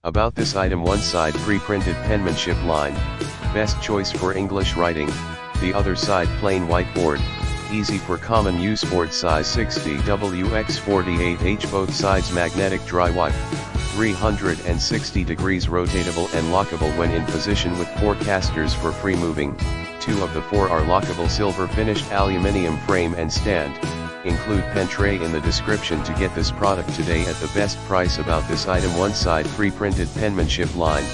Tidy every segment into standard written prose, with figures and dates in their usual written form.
About this item, one side pre-printed penmanship line, best choice for English writing, the other side plain whiteboard, easy for common use, board size 60W×48H, both sides magnetic dry wipe, 360 degrees rotatable and lockable when in position with 4 casters for free moving. 2 of the 4 are lockable, silver finished aluminium frame and stand. Include pen tray in the description to get this product today at the best price. About this item, one side pre-printed penmanship line,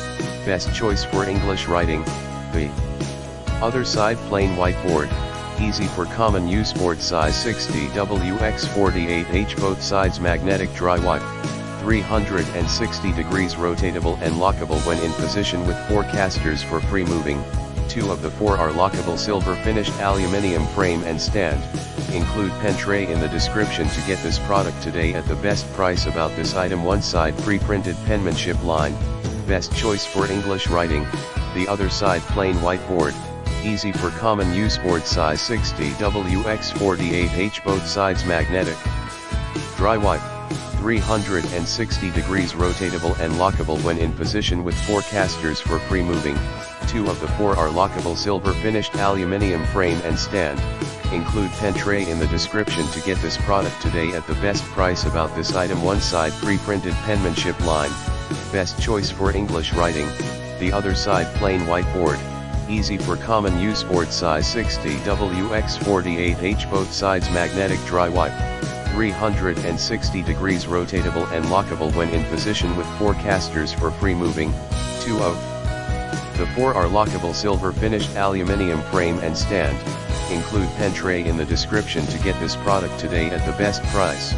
best choice for English writing, the other side plain whiteboard, easy for common use, board size 60W×48H, both sides magnetic dry wipe, 360 degrees rotatable and lockable when in position with 4 casters for free moving. 2 of the 4 are lockable, silver finished aluminium frame and stand. Include pen tray in the description to get this product today at the best price. About this item, one side pre-printed penmanship line, best choice for English writing, the other side plain whiteboard, easy for common use, board size 60W×48H, both sides magnetic dry wipe, 360 degrees rotatable and lockable when in position with 4 casters for free moving. 2 of the 4 are lockable, silver finished aluminium frame and stand. Include pen tray in the description to get this product today at the best price. About this item, one side pre-printed penmanship line, best choice for English writing, the other side plain whiteboard, easy for common use, board size 60W×48H, both sides magnetic dry wipe, 360 degrees rotatable and lockable when in position with 4 casters for free moving. 2 of the 4 are lockable, silver finished aluminium frame and stand. Include pen tray in the description to get this product today at the best price.